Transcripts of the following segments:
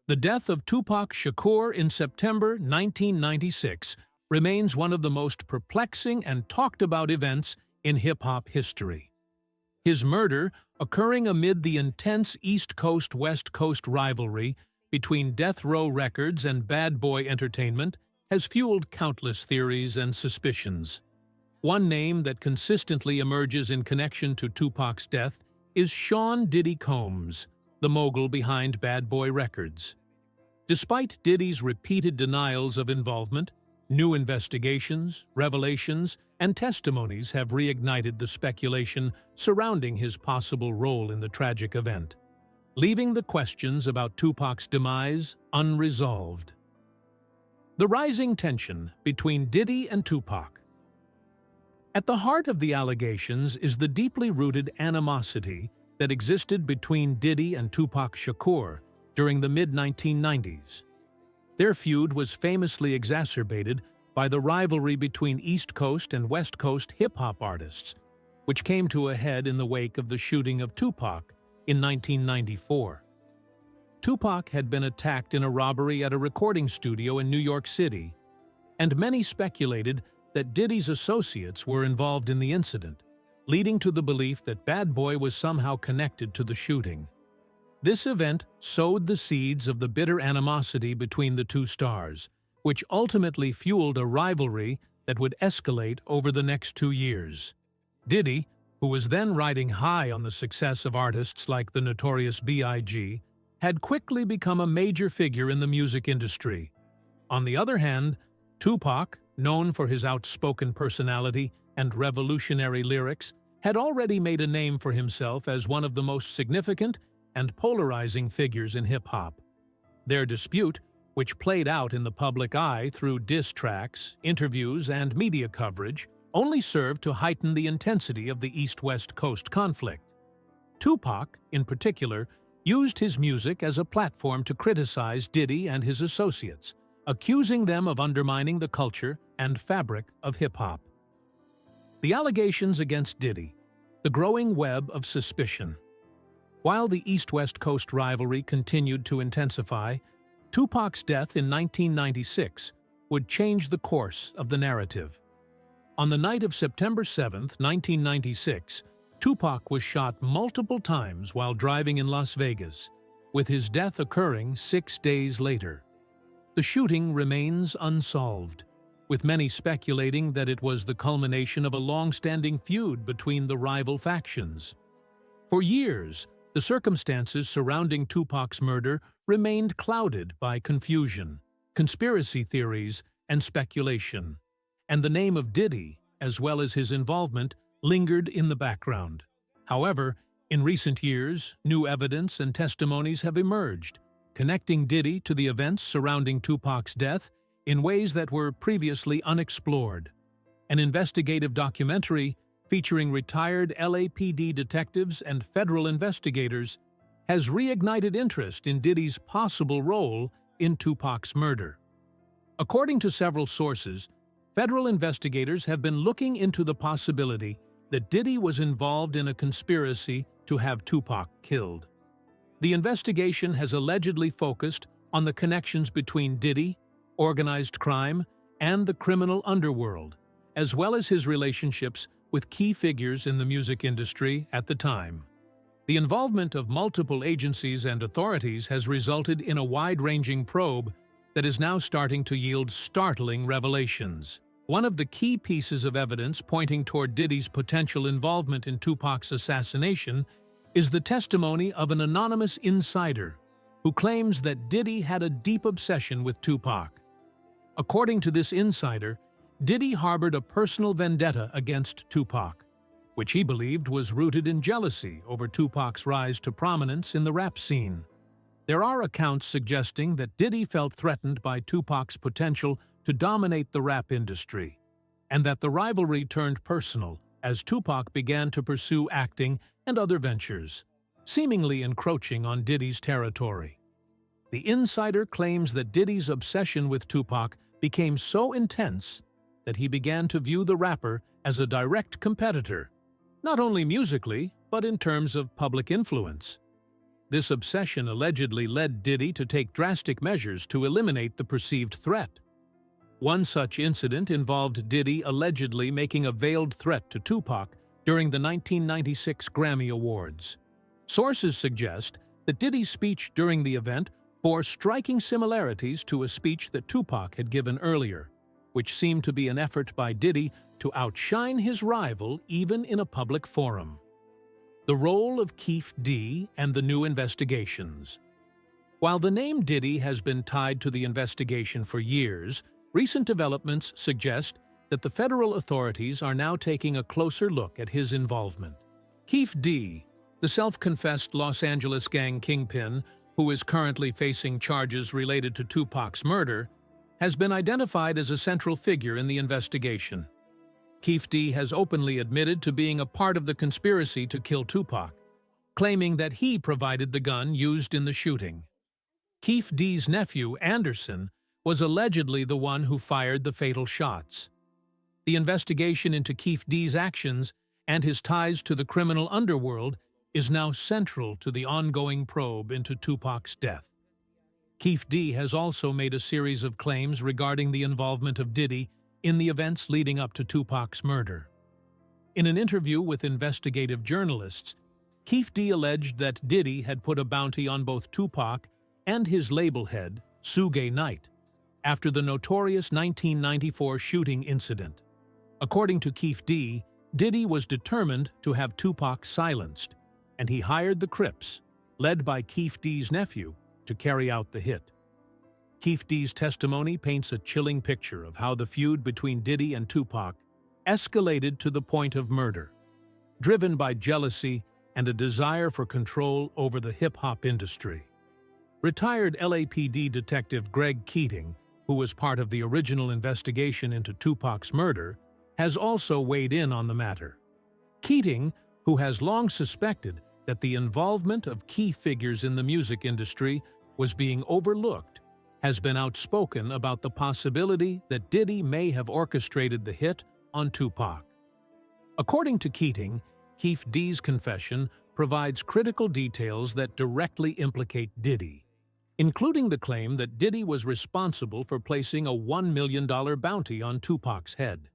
The death of Tupac Shakur in September 1996 remains one of the most perplexing and talked-about events in hip-hop history. His murder, occurring amid the intense East Coast-West Coast rivalry between Death Row Records and Bad Boy Entertainment, has fueled countless theories and suspicions. One name that consistently emerges in connection to Tupac's death is Sean "Diddy" Combs, the mogul behind Bad Boy Records. Despite Diddy's repeated denials of involvement, new investigations, revelations, and testimonies have reignited the speculation surrounding his possible role in the tragic event, leaving the questions about Tupac's demise unresolved. The rising tension between Diddy and Tupac. At the heart of the allegations is the deeply rooted animosity that existed between Diddy and Tupac Shakur during the mid-1990s. Their feud was famously exacerbated by the rivalry between East Coast and West Coast hip-hop artists, which came to a head in the wake of the shooting of Tupac in 1994. Tupac had been attacked in a robbery at a recording studio in New York City, and many speculated that Diddy's associates were involved in the incident, leading to the belief that Bad Boy was somehow connected to the shooting. This event sowed the seeds of the bitter animosity between the two stars, which ultimately fueled a rivalry that would escalate over the next 2 years. Diddy, who was then riding high on the success of artists like the Notorious B.I.G., had quickly become a major figure in the music industry. On the other hand, Tupac, known for his outspoken personality and revolutionary lyrics, had already made a name for himself as one of the most significant and polarizing figures in hip-hop. Their dispute, which played out in the public eye through diss tracks, interviews, and media coverage, only served to heighten the intensity of the East-West Coast conflict. Tupac, in particular, used his music as a platform to criticize Diddy and his associates, accusing them of undermining the culture and fabric of hip-hop. The allegations against Diddy, the growing web of suspicion. While the East-West Coast rivalry continued to intensify, Tupac's death in 1996 would change the course of the narrative. On the night of September 7, 1996, Tupac was shot multiple times while driving in Las Vegas, with his death occurring 6 days later. The shooting remains unsolved, with many speculating that it was the culmination of a long-standing feud between the rival factions. For years, the circumstances surrounding Tupac's murder remained clouded by confusion, conspiracy theories, and speculation, and the name of Diddy, as well as his involvement, lingered in the background. However, in recent years, new evidence and testimonies have emerged, connecting Diddy to the events surrounding Tupac's death in ways that were previously unexplored. An investigative documentary featuring retired LAPD detectives and federal investigators has reignited interest in Diddy's possible role in Tupac's murder. According to several sources, federal investigators have been looking into the possibility that Diddy was involved in a conspiracy to have Tupac killed. The investigation has allegedly focused on the connections between Diddy, organized crime, and the criminal underworld, as well as his relationships with key figures in the music industry at the time. The involvement of multiple agencies and authorities has resulted in a wide-ranging probe that is now starting to yield startling revelations. One of the key pieces of evidence pointing toward Diddy's potential involvement in Tupac's assassination is the testimony of an anonymous insider who claims that Diddy had a deep obsession with Tupac. According to this insider, Diddy harbored a personal vendetta against Tupac, which he believed was rooted in jealousy over Tupac's rise to prominence in the rap scene. There are accounts suggesting that Diddy felt threatened by Tupac's potential to dominate the rap industry, and that the rivalry turned personal as Tupac began to pursue acting and other ventures, seemingly encroaching on Diddy's territory. The insider claims that Diddy's obsession with Tupac became so intense that he began to view the rapper as a direct competitor, not only musically, but in terms of public influence. This obsession allegedly led Diddy to take drastic measures to eliminate the perceived threat. One such incident involved Diddy allegedly making a veiled threat to Tupac during the 1996 Grammy Awards. Sources suggest that Diddy's speech during the event bore striking similarities to a speech that Tupac had given earlier, which seemed to be an effort by Diddy to outshine his rival even in a public forum. The role of Keefe D and the new investigations. While the name Diddy has been tied to the investigation for years, recent developments suggest that the federal authorities are now taking a closer look at his involvement. Keefe D, the self-confessed Los Angeles gang kingpin who is currently facing charges related to Tupac's murder, has been identified as a central figure in the investigation. Keefe D has openly admitted to being a part of the conspiracy to kill Tupac, claiming that he provided the gun used in the shooting. Keefe D's nephew, Anderson, was allegedly the one who fired the fatal shots. The investigation into Keefe D's actions and his ties to the criminal underworld is now central to the ongoing probe into Tupac's death. Keefe D has also made a series of claims regarding the involvement of Diddy in the events leading up to Tupac's murder. In an interview with investigative journalists, Keefe D alleged that Diddy had put a bounty on both Tupac and his label head, Suge Knight, after the notorious 1994 shooting incident. According to Keefe D, Diddy was determined to have Tupac silenced, and he hired the Crips, led by Keefe D's nephew, to carry out the hit. Keefe D's testimony paints a chilling picture of how the feud between Diddy and Tupac escalated to the point of murder, driven by jealousy and a desire for control over the hip-hop industry. Retired LAPD detective Greg Keating, who was part of the original investigation into Tupac's murder, has also weighed in on the matter. Keating, who has long suspected that the involvement of key figures in the music industry was being overlooked, has been outspoken about the possibility that Diddy may have orchestrated the hit on Tupac. According to Keating, Keefe D's confession provides critical details that directly implicate Diddy, including the claim that Diddy was responsible for placing a $1 million bounty on Tupac's head.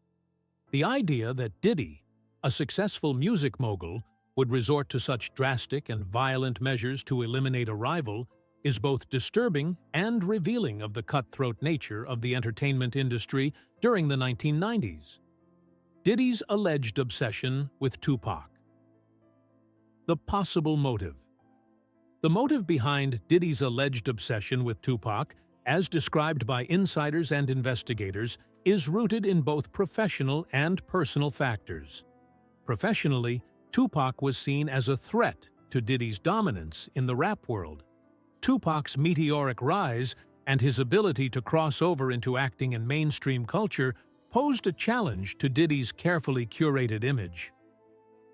The idea that Diddy, a successful music mogul, would resort to such drastic and violent measures to eliminate a rival is both disturbing and revealing of the cutthroat nature of the entertainment industry during the 1990s. Diddy's alleged obsession with Tupac. The possible motive. The motive behind Diddy's alleged obsession with Tupac, as described by insiders and investigators, is rooted in both professional and personal factors. Professionally, Tupac was seen as a threat to Diddy's dominance in the rap world. Tupac's meteoric rise and his ability to cross over into acting in mainstream culture posed a challenge to Diddy's carefully curated image.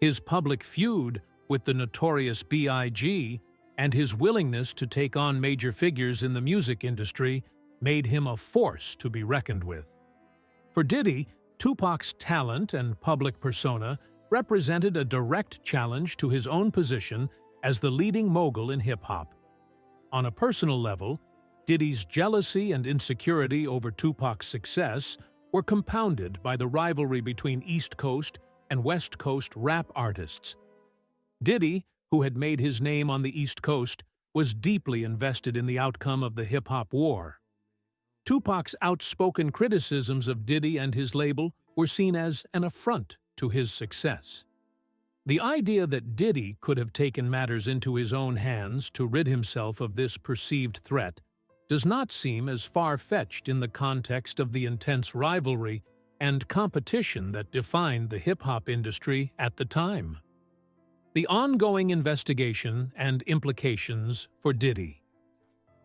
His public feud with the notorious B.I.G. and his willingness to take on major figures in the music industry made him a force to be reckoned with. For Diddy, Tupac's talent and public persona represented a direct challenge to his own position as the leading mogul in hip-hop. On a personal level, Diddy's jealousy and insecurity over Tupac's success were compounded by the rivalry between East Coast and West Coast rap artists. Diddy, who had made his name on the East Coast, was deeply invested in the outcome of the hip-hop war. Tupac's outspoken criticisms of Diddy and his label were seen as an affront to his success. The idea that Diddy could have taken matters into his own hands to rid himself of this perceived threat does not seem as far-fetched in the context of the intense rivalry and competition that defined the hip-hop industry at the time. The ongoing investigation and implications for Diddy.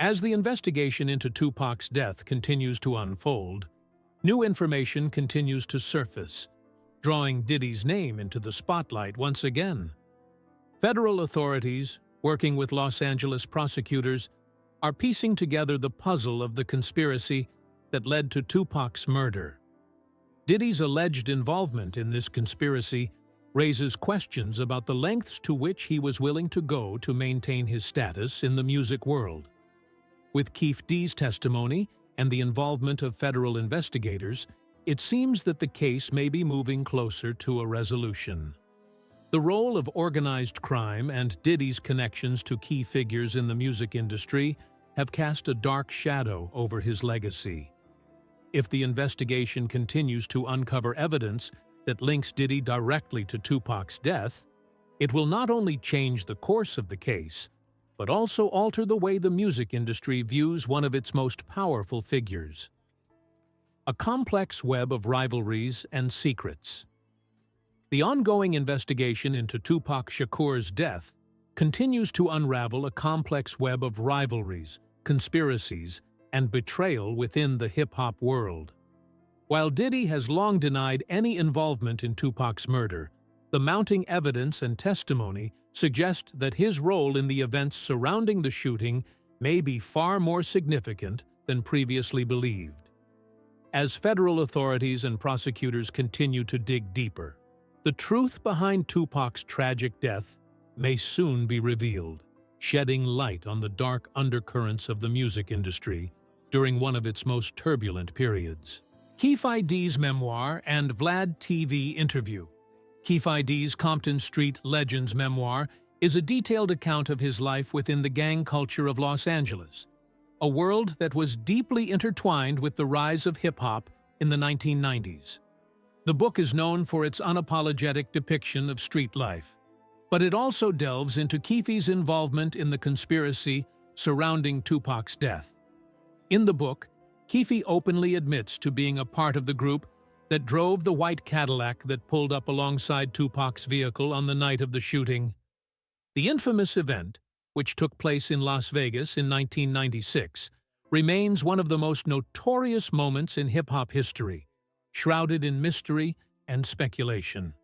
As the investigation into Tupac's death continues to unfold, new information continues to surface, drawing Diddy's name into the spotlight once again. Federal authorities, working with Los Angeles prosecutors, are piecing together the puzzle of the conspiracy that led to Tupac's murder. Diddy's alleged involvement in this conspiracy raises questions about the lengths to which he was willing to go to maintain his status in the music world. With Keefe D's testimony and the involvement of federal investigators, it seems that the case may be moving closer to a resolution. The role of organized crime and Diddy's connections to key figures in the music industry have cast a dark shadow over his legacy. If the investigation continues to uncover evidence that links Diddy directly to Tupac's death, it will not only change the course of the case, but also alter the way the music industry views one of its most powerful figures. A complex web of rivalries and secrets. The ongoing investigation into Tupac Shakur's death continues to unravel a complex web of rivalries, conspiracies, and betrayal within the hip-hop world. While Diddy has long denied any involvement in Tupac's murder, the mounting evidence and testimony suggest that his role in the events surrounding the shooting may be far more significant than previously believed. As federal authorities and prosecutors continue to dig deeper, the truth behind Tupac's tragic death may soon be revealed, shedding light on the dark undercurrents of the music industry during one of its most turbulent periods. Keefe D's memoir and Vlad TV interview. Keefe D's Compton Street Legends memoir is a detailed account of his life within the gang culture of Los Angeles, a world that was deeply intertwined with the rise of hip-hop in the 1990s. The book is known for its unapologetic depiction of street life, but it also delves into Keefe's involvement in the conspiracy surrounding Tupac's death. In the book, Keefe openly admits to being a part of the group that drove the white Cadillac that pulled up alongside Tupac's vehicle on the night of the shooting. The infamous event, which took place in Las Vegas in 1996, remains one of the most notorious moments in hip-hop history, shrouded in mystery and speculation.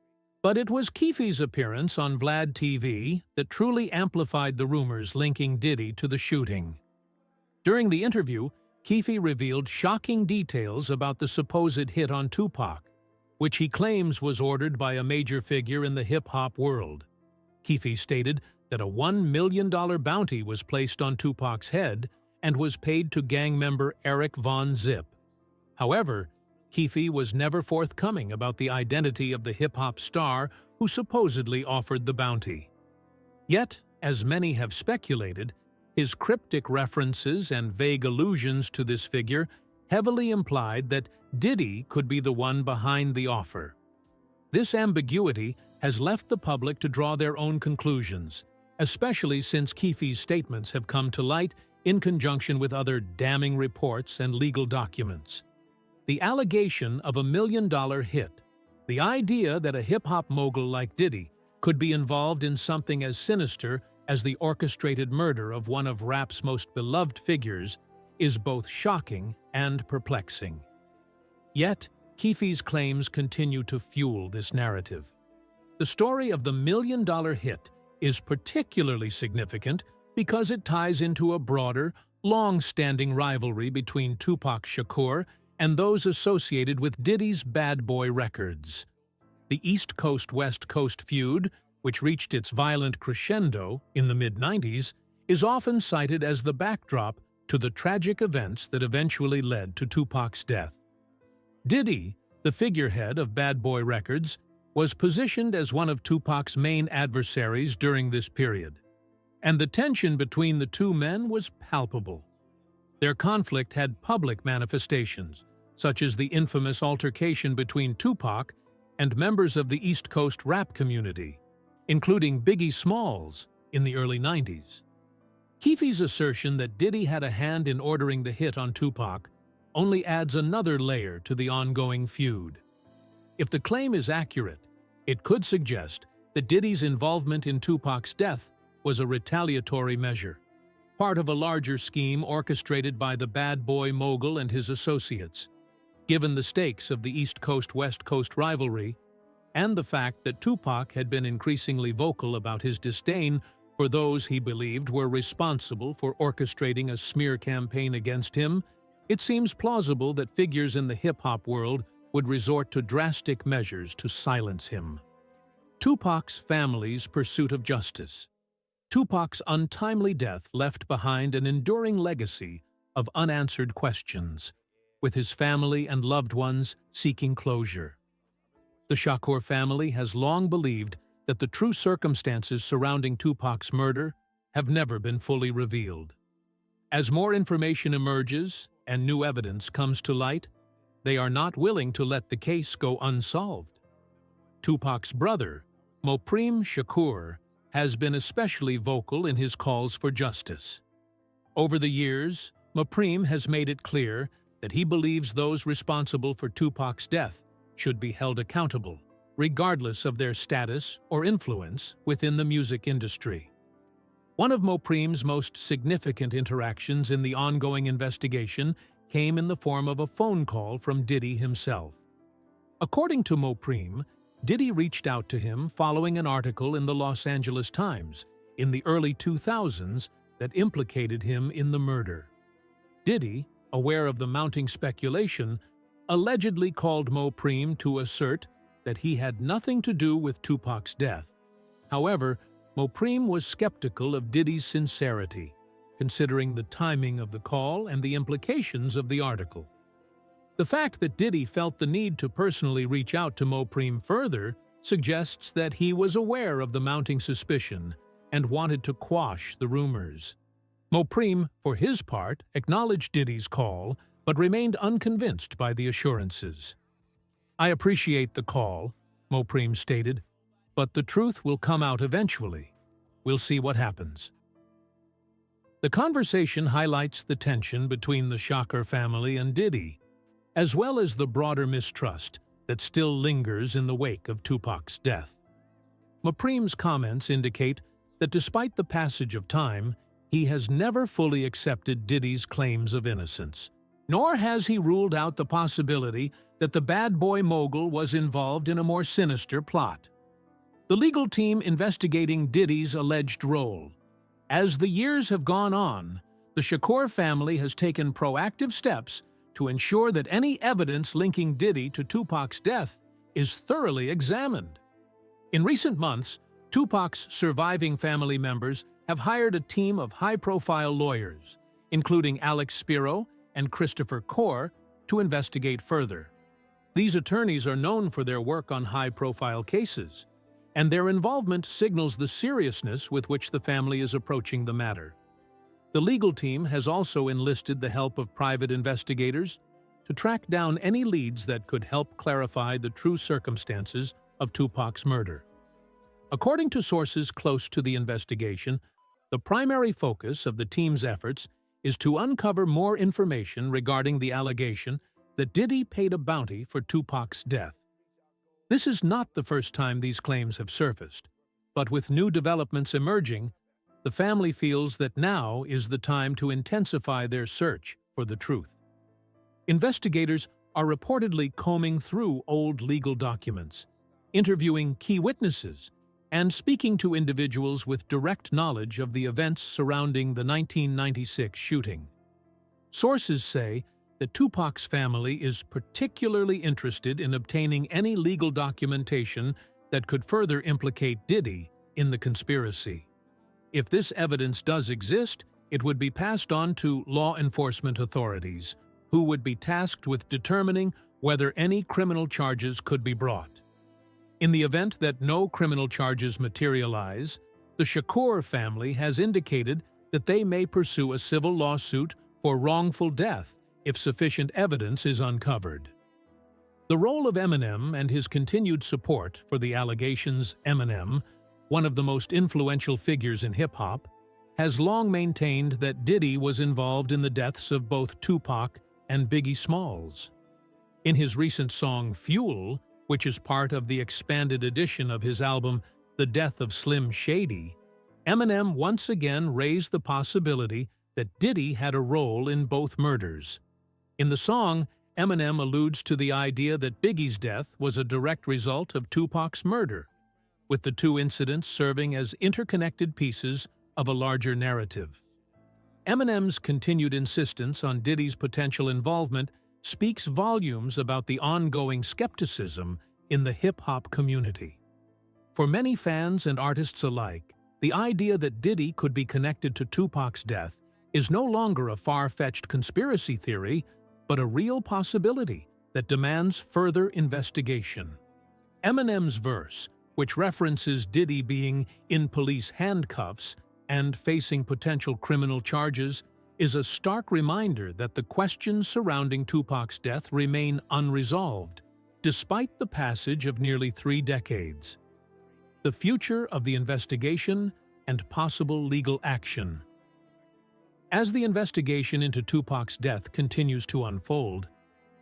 But it was Keefe's appearance on Vlad TV that truly amplified the rumors linking Diddy to the shooting. During the interview, Keefe revealed shocking details about the supposed hit on Tupac, which he claims was ordered by a major figure in the hip-hop world. Keefe stated that a $1 million bounty was placed on Tupac's head and was paid to gang member Eric Von Zip. However, Keefe was never forthcoming about the identity of the hip-hop star who supposedly offered the bounty. Yet, as many have speculated, his cryptic references and vague allusions to this figure heavily implied that Diddy could be the one behind the offer. This ambiguity has left the public to draw their own conclusions, especially since Keefe's statements have come to light in conjunction with other damning reports and legal documents. The allegation of $1 million hit, the idea that a hip-hop mogul like Diddy could be involved in something as sinister as the orchestrated murder of one of rap's most beloved figures, is both shocking and perplexing. Yet, Keefe's claims continue to fuel this narrative. The story of the $1 million hit is particularly significant because it ties into a broader, long-standing rivalry between Tupac Shakur and those associated with Diddy's Bad Boy records. The East Coast-West Coast feud, which reached its violent crescendo in the mid-90s, is often cited as the backdrop to the tragic events that eventually led to Tupac's death. Diddy, the figurehead of Bad Boy Records, was positioned as one of Tupac's main adversaries during this period, and the tension between the two men was palpable. Their conflict had public manifestations, such as the infamous altercation between Tupac and members of the East Coast rap community, including Biggie Smalls, in the early 90s. Keefe's assertion that Diddy had a hand in ordering the hit on Tupac only adds another layer to the ongoing feud. If the claim is accurate, it could suggest that Diddy's involvement in Tupac's death was a retaliatory measure, part of a larger scheme orchestrated by the Bad Boy mogul and his associates. Given the stakes of the East Coast-West Coast rivalry, and the fact that Tupac had been increasingly vocal about his disdain for those he believed were responsible for orchestrating a smear campaign against him, it seems plausible that figures in the hip-hop world would resort to drastic measures to silence him. Tupac's family's pursuit of justice. Tupac's untimely death left behind an enduring legacy of unanswered questions, with his family and loved ones seeking closure. The Shakur family has long believed that the true circumstances surrounding Tupac's murder have never been fully revealed. As more information emerges and new evidence comes to light, they are not willing to let the case go unsolved. Tupac's brother, Tupac Shakur, has been especially vocal in his calls for justice. Over the years, Tupac has made it clear that he believes those responsible for Tupac's death should be held accountable, regardless of their status or influence within the music industry. One of Tupac's most significant interactions in the ongoing investigation came in the form of a phone call from Diddy himself. According to Tupac, Diddy reached out to him following an article in the Los Angeles Times in the early 2000s that implicated him in the murder. Diddy, aware of the mounting speculation, allegedly called Tupac to assert that he had nothing to do with Tupac's death. However, Tupac was skeptical of Diddy's sincerity, considering the timing of the call and the implications of the article. The fact that Diddy felt the need to personally reach out to Tupac further suggests that he was aware of the mounting suspicion and wanted to quash the rumors. Tupac, for his part, acknowledged Diddy's call but remained unconvinced by the assurances. "I appreciate the call," Tupac stated, "but the truth will come out eventually. We'll see what happens." The conversation highlights the tension between the Shakur family and Diddy, as well as the broader mistrust that still lingers in the wake of Tupac's death. Tupac's comments indicate that despite the passage of time, he has never fully accepted Diddy's claims of innocence, nor has he ruled out the possibility that the bad boy mogul was involved in a more sinister plot. The legal team investigating Diddy's alleged role. As the years have gone on, the Shakur family has taken proactive steps to ensure that any evidence linking Diddy to Tupac's death is thoroughly examined. In recent months, Tupac's surviving family members have hired a team of high-profile lawyers, including Alex Spiro and Christopher Core, to investigate further. These attorneys are known for their work on high-profile cases, and their involvement signals the seriousness with which the family is approaching the matter. The legal team has also enlisted the help of private investigators to track down any leads that could help clarify the true circumstances of Tupac's murder. According to sources close to the investigation, the primary focus of the team's efforts is to uncover more information regarding the allegation that Diddy paid a bounty for Tupac's death. This is not the first time these claims have surfaced, but with new developments emerging, the family feels that now is the time to intensify their search for the truth. Investigators are reportedly combing through old legal documents, interviewing key witnesses, and speaking to individuals with direct knowledge of the events surrounding the 1996 shooting. Sources say that Tupac's family is particularly interested in obtaining any legal documentation that could further implicate Diddy in the conspiracy. If this evidence does exist, it would be passed on to law enforcement authorities, who would be tasked with determining whether any criminal charges could be brought. In the event that no criminal charges materialize, the Shakur family has indicated that they may pursue a civil lawsuit for wrongful death if sufficient evidence is uncovered. The role of Eminem and his continued support for the allegations. Eminem, one of the most influential figures in hip-hop, has long maintained that Diddy was involved in the deaths of both Tupac and Biggie Smalls. In his recent song Fuel, which is part of the expanded edition of his album The Death of Slim Shady, Eminem once again raised the possibility that Diddy had a role in both murders. In the song, Eminem alludes to the idea that Biggie's death was a direct result of Tupac's murder, with the two incidents serving as interconnected pieces of a larger narrative. Eminem's continued insistence on Diddy's potential involvement speaks volumes about the ongoing skepticism in the hip-hop community. For many fans and artists alike, the idea that Diddy could be connected to Tupac's death is no longer a far-fetched conspiracy theory, but a real possibility that demands further investigation. Eminem's verse, which references Diddy being in police handcuffs and facing potential criminal charges, is a stark reminder that the questions surrounding Tupac's death remain unresolved, despite the passage of nearly 3 decades. The future of the investigation and possible legal action. As the investigation into Tupac's death continues to unfold,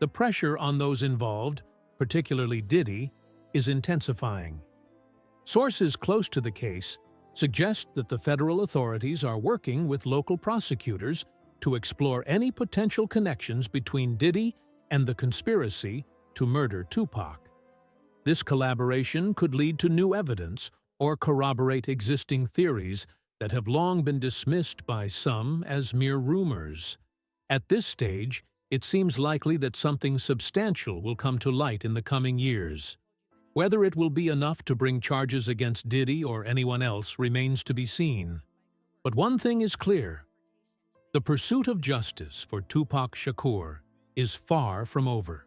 the pressure on those involved, particularly Diddy, is intensifying. Sources close to the case suggest that the federal authorities are working with local prosecutors to explore any potential connections between Diddy and the conspiracy to murder Tupac. This collaboration could lead to new evidence or corroborate existing theories that have long been dismissed by some as mere rumors. At this stage, it seems likely that something substantial will come to light in the coming years. Whether it will be enough to bring charges against Diddy or anyone else remains to be seen. But one thing is clear: the pursuit of justice for Tupac Shakur is far from over.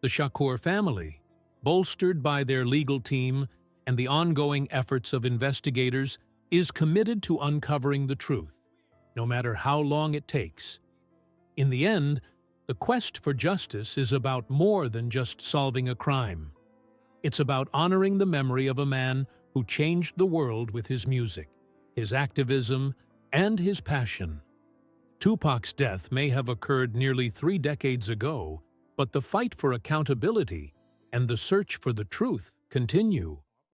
The Shakur family, bolstered by their legal team and the ongoing efforts of investigators, is committed to uncovering the truth, no matter how long it takes. In the end, the quest for justice is about more than just solving a crime. It's about honoring the memory of a man who changed the world with his music, his activism, and his passion. Tupac's death may have occurred nearly 3 decades ago, but the fight for accountability and the search for the truth continue.